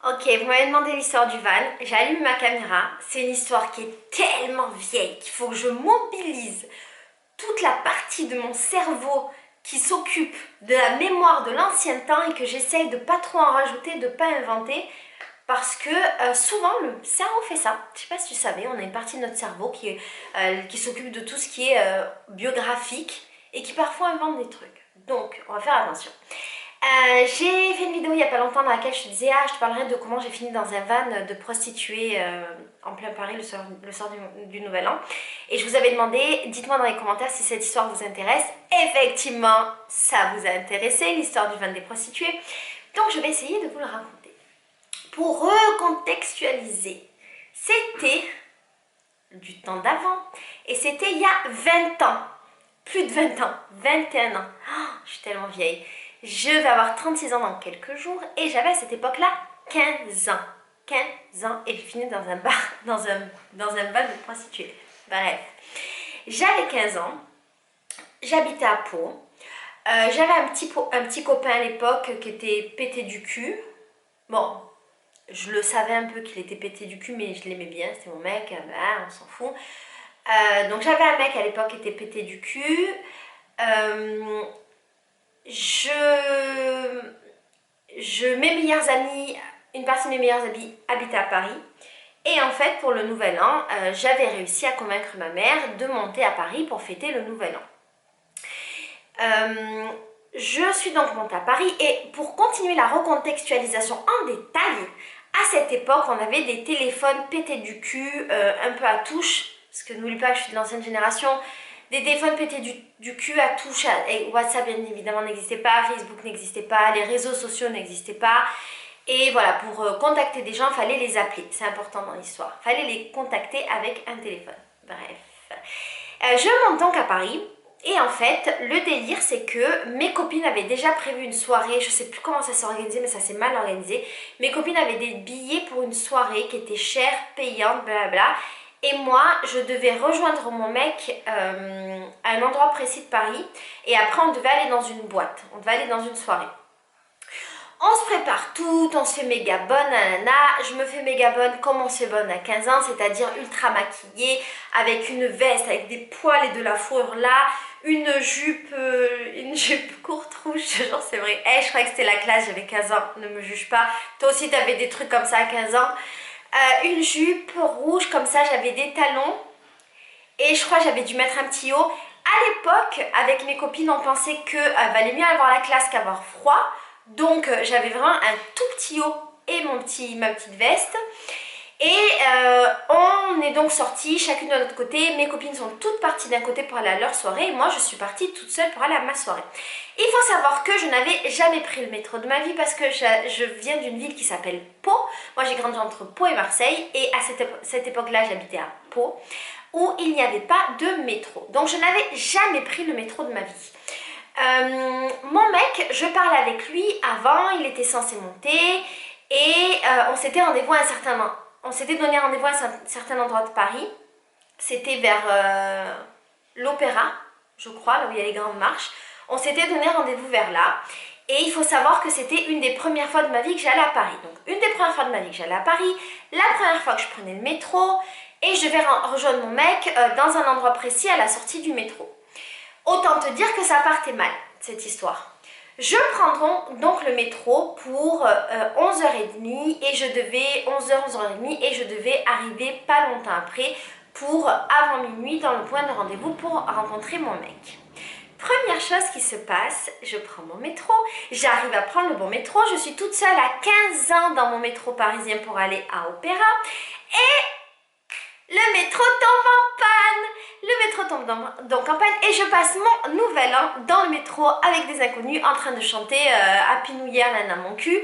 Ok, vous m'avez demandé l'histoire du van. J'ai allumé ma caméra. C'est une histoire qui est tellement vieille qu'il faut que je mobilise toute la partie de mon cerveau qui s'occupe de la mémoire de l'ancien temps et que j'essaye de pas trop en rajouter, de pas inventer. Parce que souvent le cerveau fait ça. Je sais pas si tu savais, on a une partie de notre cerveau qui s'occupe de tout ce qui est biographique et qui parfois invente des trucs. Donc, on va faire attention. J'ai fait une vidéo il y a pas longtemps dans laquelle je te disais je te parlerai de comment j'ai fini dans un van de prostituée en plein Paris le soir du Nouvel An. Et je vous avais demandé, dites-moi dans les commentaires si cette histoire vous intéresse. Effectivement, ça vous a intéressé, l'histoire du van des prostituées. Donc je vais essayer de vous le raconter. Pour recontextualiser, c'était du temps d'avant et c'était il y a 20 ans. Plus de 20 ans, 21 ans. Oh, je suis tellement vieille. Je vais avoir 36 ans dans quelques jours et j'avais à cette époque-là 15 ans. 15 ans et je finis dans un bar, dans un bar de prostituées. Bref, j'avais 15 ans, j'habitais à Pau. J'avais un petit copain à l'époque qui était pété du cul. Bon, je le savais un peu qu'il était pété du cul, mais je l'aimais bien, c'était mon mec, on s'en fout. Donc j'avais un mec à l'époque qui était pété du cul. Euh, mes meilleurs amis, une partie de mes meilleurs amis habitaient à Paris. Et en fait, pour le Nouvel An, j'avais réussi à convaincre ma mère de monter à Paris pour fêter le Nouvel An. Je suis donc montée à Paris et pour continuer la recontextualisation en détail, à cette époque, on avait des téléphones pétés du cul, un peu à touche, parce que n'oublie pas que je suis de l'ancienne génération, des téléphones pétés du cul à touche, et WhatsApp bien évidemment n'existait pas, Facebook n'existait pas, les réseaux sociaux n'existaient pas. Et voilà, pour contacter des gens, il fallait les appeler, c'est important dans l'histoire. Il fallait les contacter avec un téléphone. Bref. Je monte donc à Paris. Et en fait, le délire, c'est que mes copines avaient déjà prévu une soirée, je sais plus comment ça s'est organisé, mais ça s'est mal organisé. Mes copines avaient des billets pour une soirée qui était chère, payante, blablabla. Et moi, je devais rejoindre mon mec à un endroit précis de Paris. Et après, on devait aller dans une boîte, on devait aller dans une soirée. On se prépare tout, on se fait méga bonne, nanana. Je me fais méga bonne comme on se fait bonne à 15 ans, c'est-à-dire ultra maquillée, avec une veste, avec des poils et de la fourrure là, une jupe courte rouge, genre c'est vrai. Je croyais que c'était la classe, j'avais 15 ans, ne me juge pas. Toi aussi t'avais des trucs comme ça à 15 ans. Une jupe rouge comme ça, j'avais des talons. Et je crois que j'avais dû mettre un petit haut. À l'époque, avec mes copines, on pensait que valait mieux avoir la classe qu'avoir froid. Donc j'avais vraiment un tout petit haut et ma petite veste. Et on est donc sortis chacune de notre côté. Mes copines sont toutes parties d'un côté pour aller à leur soirée et moi je suis partie toute seule pour aller à ma soirée. Il faut savoir que je n'avais jamais pris le métro de ma vie parce que je viens d'une ville qui s'appelle Pau. Moi j'ai grandi entre Pau et Marseille et à cette époque-là j'habitais à Pau où il n'y avait pas de métro. Donc je n'avais jamais pris le métro de ma vie. Mon mec, je parlais avec lui avant, il était censé monter et on s'était rendez-vous à un certain moment. On s'était donné rendez-vous à un certain endroit de Paris. C'était vers l'Opéra, je crois, là où il y a les grandes marches. On s'était donné rendez-vous vers là. Et il faut savoir que c'était une des premières fois de ma vie que j'allais à Paris. Donc une des premières fois de ma vie que j'allais à Paris, la première fois que je prenais le métro et je devais rejoindre mon mec dans un endroit précis à la sortie du métro. Autant te dire que ça partait mal, cette histoire. Je prends donc le métro pour 11h30 et je devais 11h30 et je devais arriver pas longtemps après pour avant minuit dans le point de rendez-vous pour rencontrer mon mec. Première chose qui se passe, je prends mon métro, j'arrive à prendre le bon métro, je suis toute seule à 15 ans dans mon métro parisien pour aller à Opéra et le métro tombe en panne. Le métro tombe donc en panne et je passe mon nouvel an dans le métro avec des inconnus en train de chanter Happy New Year, nana mon cul,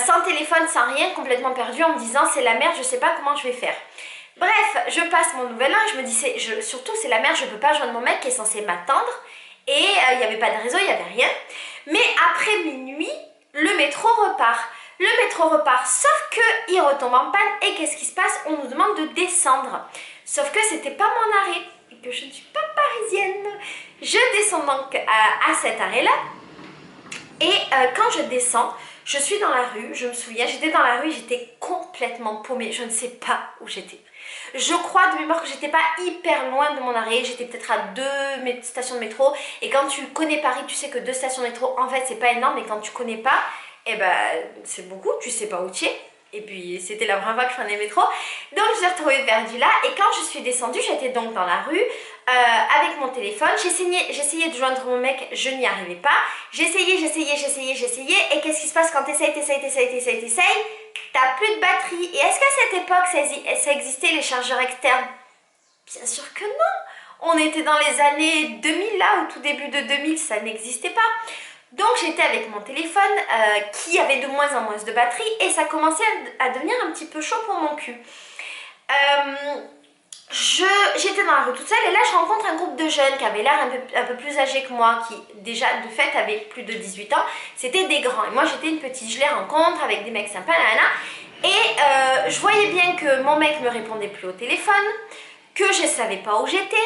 sans téléphone, sans rien, complètement perdu en me disant c'est la merde, je sais pas comment je vais faire. Bref, je passe mon nouvel an et je me dis surtout c'est la merde, je peux pas joindre mon mec qui est censé m'attendre et il n'y avait pas de réseau, il n'y avait rien. Mais après minuit, le métro repart. Le métro repart, sauf qu'il retombe en panne et qu'est-ce qui se passe? On nous demande de descendre. Sauf que c'était pas mon arrêt et que je ne suis pas parisienne. Je descends donc à cet arrêt-là et quand je descends, Je suis dans la rue, je me souviens, j'étais dans la rue et j'étais complètement paumée, je ne sais pas où j'étais. Je crois de mémoire que j'étais pas hyper loin de mon arrêt, j'étais peut-être à 2 stations de métro. Et quand tu connais Paris, tu sais que 2 stations de métro, en fait c'est pas énorme, mais quand tu connais pas, eh ben c'est beaucoup, tu sais pas où tu es. Et puis c'était la première fois que je prenais le métro. Donc je me suis retrouvée perdue là. Et quand je suis descendue, j'étais donc dans la rue avec mon téléphone. J'essayais de joindre mon mec, je n'y arrivais pas. J'essayais. Et qu'est-ce qui se passe quand t'essayes, t'as plus de batterie. Et est-ce qu'à cette époque ça existait les chargeurs externes? Bien sûr que non. On était dans les années 2000 là, au tout début de 2000, ça n'existait pas. Donc j'étais avec mon téléphone qui avait de moins en moins de batterie et ça commençait à devenir un petit peu chaud pour mon cul. J'étais dans la rue toute seule et là je rencontre un groupe de jeunes qui avaient l'air un peu plus âgés que moi, qui déjà de fait avaient plus de 18 ans. C'était des grands et moi j'étais une petite, je les rencontre avec des mecs sympas, et je voyais bien que mon mec me répondait plus au téléphone, que je savais pas où j'étais,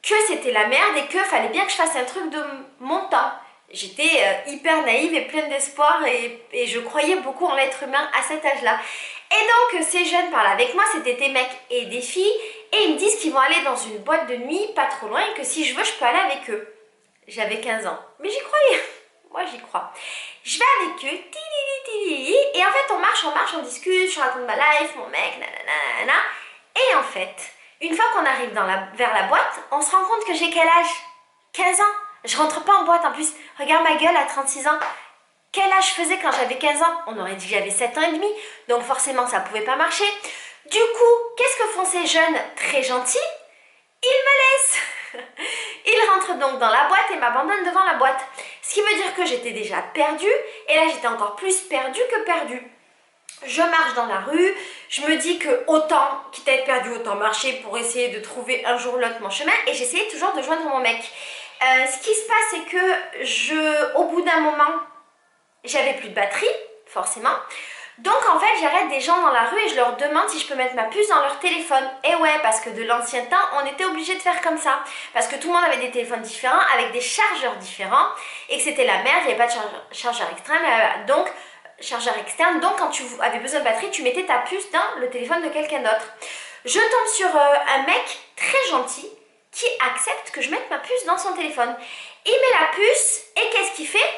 que c'était la merde et que fallait bien que je fasse un truc de mon temps. J'étais hyper naïve et pleine d'espoir et je croyais beaucoup en l'être humain à cet âge-là. Et donc ces jeunes parlent avec moi, c'était des mecs et des filles, et ils me disent qu'ils vont aller dans une boîte de nuit pas trop loin et que si je veux, je peux aller avec eux. J'avais 15 ans, mais j'y croyais. Moi j'y crois. Je vais avec eux, et en fait on marche, on discute, je raconte ma life, mon mec, nanana. Et en fait, une fois qu'on arrive vers la boîte, on se rend compte que j'ai quel âge? 15 ans. Je rentre pas en boîte en plus. Regarde ma gueule à 36 ans. Quel âge je faisais quand j'avais 15 ans? On aurait dit que j'avais 7 ans et demi. Donc forcément ça pouvait pas marcher. Du coup, qu'est-ce que font ces jeunes très gentils? Ils me laissent. Ils rentrent donc dans la boîte et m'abandonnent devant la boîte. Ce qui veut dire que j'étais déjà perdue. Et là j'étais encore plus perdue que perdue. Je marche dans la rue, je me dis que autant, quitte à être perdue, autant marcher pour essayer de trouver un jour ou l'autre mon chemin. Et j'essayais toujours de joindre mon mec. Ce qui se passe, c'est que au bout d'un moment, j'avais plus de batterie, forcément. Donc en fait, j'arrête des gens dans la rue et je leur demande si je peux mettre ma puce dans leur téléphone. Et ouais, parce que de l'ancien temps, on était obligé de faire comme ça. Parce que tout le monde avait des téléphones différents, avec des chargeurs différents. Et que c'était la merde, il n'y avait pas de chargeur extrême. Chargeur externe, donc quand tu avais besoin de batterie, tu mettais ta puce dans le téléphone de quelqu'un d'autre. Je tombe sur un mec très gentil qui accepte que je mette ma puce dans son téléphone. Il met la puce et qu'est-ce qu'il fait?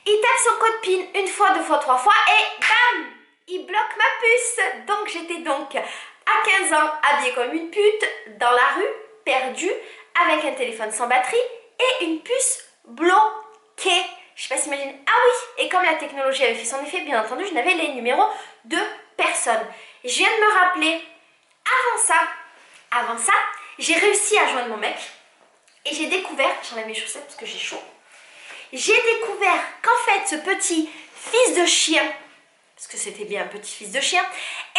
Il tape son code PIN une fois, deux fois, trois fois et bam! Il bloque ma puce. Donc j'étais donc à 15 ans habillée comme une pute, dans la rue, perdue, avec un téléphone sans batterie et une puce bloquée. Je sais pas si t'imagines. Ah oui! Et comme la technologie avait fait son effet, bien entendu, je n'avais les numéros de personne. Je viens de me rappeler, avant ça, j'ai réussi à joindre mon mec et j'ai découvert, j'enlève mes chaussettes parce que j'ai chaud, j'ai découvert qu'en fait ce petit fils de chien, parce que c'était bien un petit fils de chien,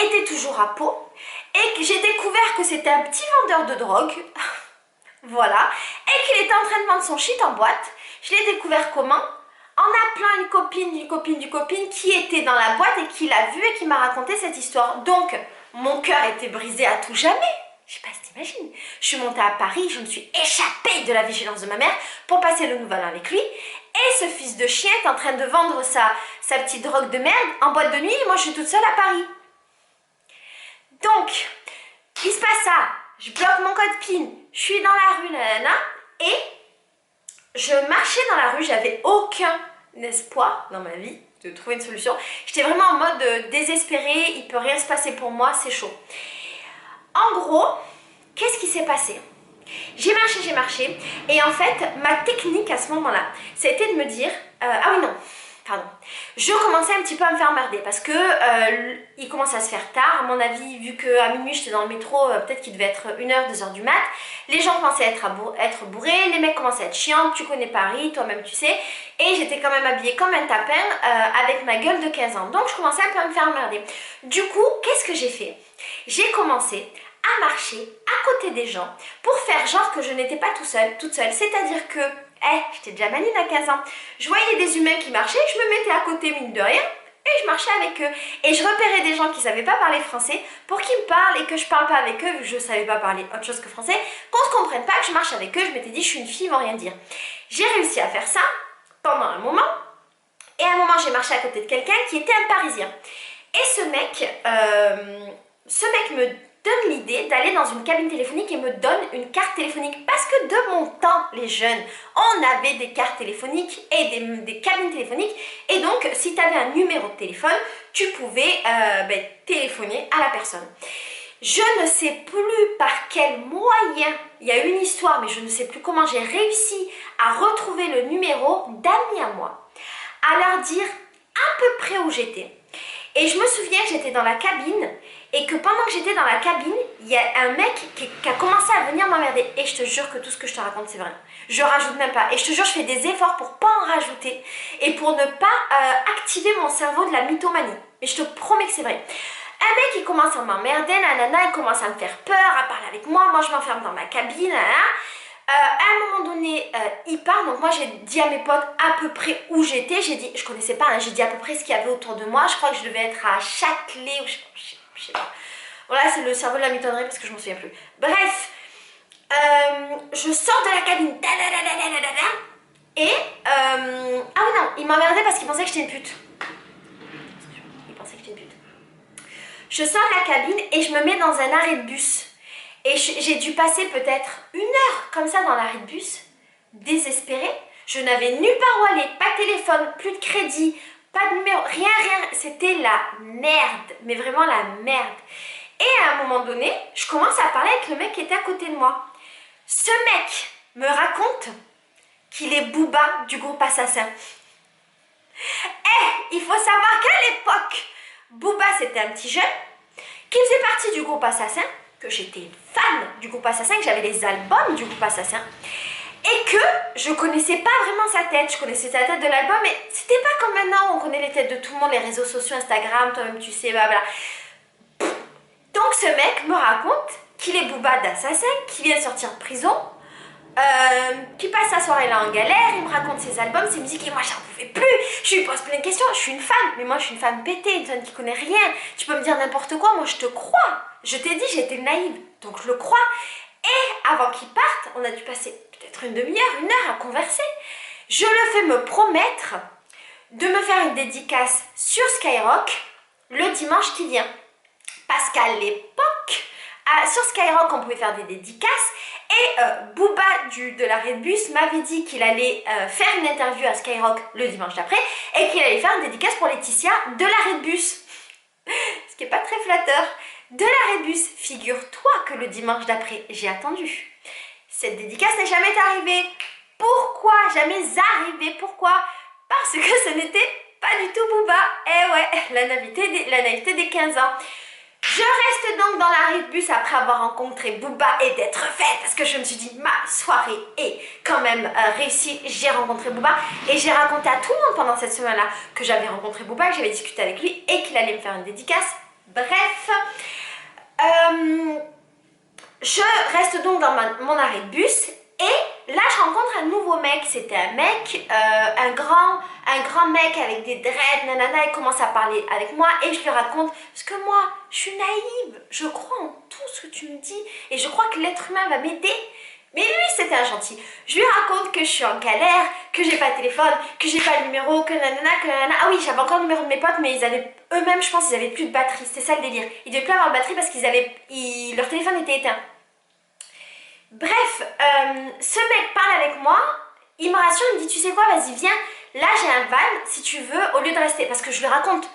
était toujours à Pau et que j'ai découvert que c'était un petit vendeur de drogue, voilà, et qu'il était en train de vendre son shit en boîte. Je l'ai découvert comment? En appelant une copine qui était dans la boîte et qui l'a vue et qui m'a raconté cette histoire. Donc, mon cœur était brisé à tout jamais. Je sais pas si t'imagines. Je suis montée à Paris, je me suis échappée de la vigilance de ma mère pour passer le nouvel an avec lui. Et ce fils de chien est en train de vendre sa petite drogue de merde en boîte de nuit et moi je suis toute seule à Paris. Donc, il se passe ça. Je bloque mon code PIN, je suis dans la rue, nanana, et je marchais dans la rue, j'avais aucun espoir dans ma vie de trouver une solution. J'étais vraiment en mode désespérée, il peut rien se passer pour moi, c'est chaud. En gros, qu'est-ce qui s'est passé? J'ai marché, et en fait, ma technique à ce moment-là, c'était de me dire, ah oui non, pardon, je commençais un petit peu à me faire emmerder parce que il commence à se faire tard, à mon avis, vu qu'à minuit j'étais dans le métro, peut-être qu'il devait être 1h, 2h du mat, les gens commençaient à être bourrés, les mecs commençaient à être chiants, tu connais Paris, toi-même tu sais, et j'étais quand même habillée comme un tapin avec ma gueule de 15 ans, donc je commençais un peu à me faire emmerder. Du coup, qu'est-ce que j'ai fait? J'ai commencé à marcher à côté des gens pour faire genre que je n'étais pas toute seule, c'est-à-dire que j'étais déjà maline à 15 ans, je voyais des humains qui marchaient, je me mettais à côté mine de rien et je marchais avec eux et je repérais des gens qui ne savaient pas parler français pour qu'ils me parlent et que je parle pas avec eux vu que je ne savais pas parler autre chose que français, qu'on ne se comprenne pas, que je marche avec eux. Je m'étais dit je suis une fille, ils vont rien dire. J'ai réussi à faire ça pendant un moment. Et à un moment, j'ai marché à côté de quelqu'un qui était un Parisien. Et ce mec me donne l'idée d'aller dans une cabine téléphonique et me donne une carte téléphonique. Parce que de mon temps, les jeunes, on avait des cartes téléphoniques et des cabines téléphoniques. Et donc, si tu avais un numéro de téléphone, tu pouvais téléphoner à la personne. Je ne sais plus par quel moyen, il y a une histoire, mais je ne sais plus comment j'ai réussi à retrouver le numéro d'amis à moi, à leur dire à peu près où j'étais. Et je me souviens que j'étais dans la cabine et que pendant que j'étais dans la cabine, il y a un mec qui a commencé à venir m'emmerder. Et je te jure que tout ce que je te raconte, c'est vrai. Je rajoute même pas. Et je te jure, je fais des efforts pour pas en rajouter et pour ne pas activer mon cerveau de la mythomanie. Mais je te promets que c'est vrai. Un mec, il commence à m'emmerder, nanana, il commence à me faire peur, à parler avec moi. Moi, je m'enferme dans ma cabine, nanana. À un moment donné, il part, donc moi j'ai dit à mes potes à peu près où j'étais, j'ai dit, je connaissais pas, hein, j'ai dit à peu près ce qu'il y avait autour de moi, je crois que je devais être à Châtelet, ou je sais pas. Voilà, c'est le cerveau de la mythonnerie parce que je m'en souviens plus. Bref, je sors de la cabine, et, ah oui non, il m'emmerdait parce qu'il pensait que j'étais une pute. Il pensait que j'étais une pute. Je sors de la cabine et je me mets dans un arrêt de bus. Et j'ai dû passer peut-être 1 heure comme ça dans l'arrêt de bus, désespérée. Je n'avais nulle part où aller, pas de téléphone, plus de crédit, pas de numéro, rien. C'était la merde, mais vraiment la merde. Et à un moment donné, je commence à parler avec le mec qui était à côté de moi. Ce mec me raconte qu'il est Booba du groupe Assassin. Il faut savoir qu'à l'époque, Booba c'était un petit jeune qui faisait partie du groupe Assassin, que j'étais fan du groupe Assassin, que j'avais les albums du groupe Assassin, et que je connaissais pas vraiment sa tête. Je connaissais sa tête de l'album, mais c'était pas comme maintenant où on connaît les têtes de tout le monde, les réseaux sociaux, Instagram, toi-même tu sais, blablabla. Donc ce mec me raconte qu'il est Booba d'Assassin, qui vient de sortir de prison, qui passe sa soirée là en galère, il me raconte ses albums, ses musiques, et moi j'en pouvais plus. Je lui pose plein de questions, je suis une femme, mais moi je suis une femme pétée, une femme qui connaît rien. Tu peux me dire n'importe quoi, moi je te crois. Je t'ai dit, j'étais naïve, donc je le crois. Et avant qu'il parte, on a dû passer peut-être une demi-heure, 1 heure à converser. Je le fais me promettre de me faire une dédicace sur Skyrock le dimanche qui vient. Parce qu'à l'époque, sur Skyrock, on pouvait faire des dédicaces. Et Booba de l'arrêt de bus m'avait dit qu'il allait faire une interview à Skyrock le dimanche d'après et qu'il allait faire une dédicace pour Laetitia de l'arrêt de bus. Ce qui n'est pas très flatteur. De l'arrêt de bus, figure-toi que le dimanche d'après, j'ai attendu. Cette dédicace n'est jamais arrivée. Pourquoi jamais arrivée? Pourquoi? Parce que ce n'était pas du tout Booba. Eh ouais, la naïveté des 15 ans. Je reste donc dans l'arrêt de bus après avoir rencontré Booba et d'être faite parce que je me suis dit ma soirée est quand même réussie. J'ai rencontré Booba et j'ai raconté à tout le monde pendant cette semaine-là que j'avais rencontré Booba, que j'avais discuté avec lui et qu'il allait me faire une dédicace. Bref, je reste donc dans mon arrêt de bus et là je rencontre un nouveau mec. C'était un mec, un grand mec avec des dreads, nanana. Il commence à parler avec moi et je lui raconte parce que moi je suis naïve, je crois en tout ce que tu me dis et je crois que l'être humain va m'aider. Mais lui c'était un gentil. Je lui raconte que je suis en galère, que j'ai pas de téléphone, que j'ai pas de numéro, que nanana, que nanana. Ah oui, j'avais encore le numéro de mes potes, mais ils avaient eux-mêmes, je pense, ils avaient plus de batterie. C'était ça le délire. Ils devaient plus avoir de batterie parce leur téléphone était éteint. Bref, ce mec parle avec moi, il me rassure, il me dit tu sais quoi, vas-y viens, là j'ai un van si tu veux, au lieu de rester, parce que je lui raconte,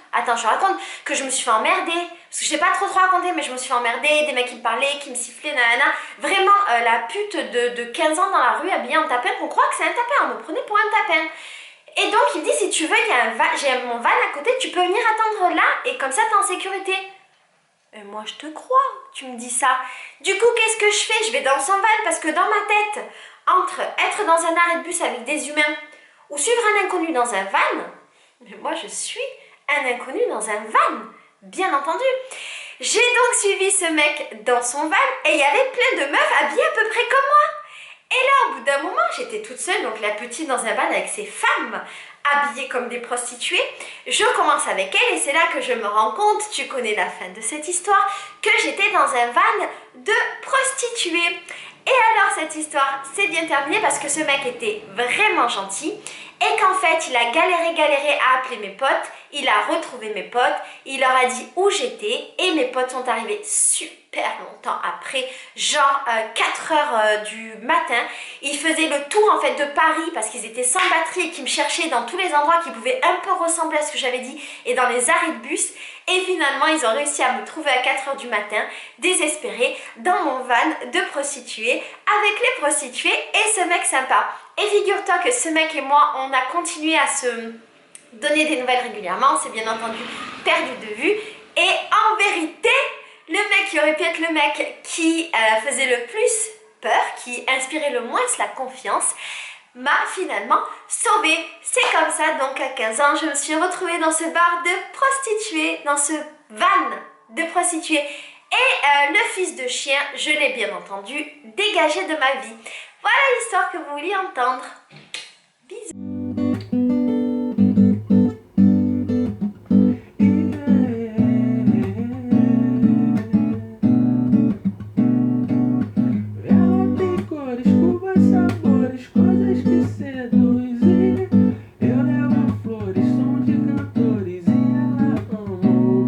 que je me suis fait emmerder, parce que je sais pas trop raconter, mais je me suis fait emmerder, des mecs qui me parlaient, qui me sifflaient, nanana, vraiment la pute de 15 ans dans la rue habillée en tapin, on croit que c'est un tapin, on me prenait pour un tapin. Et donc il me dit si tu veux, j'ai mon van à côté, tu peux venir attendre là, et comme ça t'es en sécurité. Et moi je te crois, tu me dis ça. Du coup qu'est-ce que je fais? Je vais dans son van parce que dans ma tête, entre être dans un arrêt de bus avec des humains ou suivre un inconnu dans un van, mais moi je suis un inconnu dans un van, bien entendu. J'ai donc suivi ce mec dans son van et il y avait plein de meufs habillées à peu près comme moi. Et là au bout d'un moment j'étais toute seule, donc la petite dans un van avec ses femmes habillées comme des prostituées. Je commence avec elle et c'est là que je me rends compte, tu connais la fin de cette histoire, que j'étais dans un van de prostituées. Et alors cette histoire s'est bien terminée parce que ce mec était vraiment gentil et qu'en fait il a galéré à appeler mes potes, il a retrouvé mes potes, il leur a dit où j'étais et mes potes sont arrivés super longtemps après, genre 4 heures du matin. Ils faisaient le tour en fait de Paris parce qu'ils étaient sans batterie et qu'ils me cherchaient dans tous les endroits qui pouvaient un peu ressembler à ce que j'avais dit et dans les arrêts de bus. Et finalement, ils ont réussi à me trouver à 4 heures du matin, désespérés, dans mon van de prostituées, avec les prostituées et ce mec sympa. Et figure-toi que ce mec et moi, on a continué à se donner des nouvelles régulièrement, on s'est bien entendu perdu de vue. Et en vérité, le mec qui aurait pu être le mec qui faisait le plus peur, qui inspirait le moins la confiance, m'a finalement sauvée. C'est comme ça, donc à 15 ans, je me suis retrouvée dans ce bar de prostituées, dans ce van de prostituées. Et le fils de chien, je l'ai bien entendu, dégagé de ma vie. Voilà l'histoire que vous vouliez entendre. Bisous. Ela tem cores, curvas, sabores,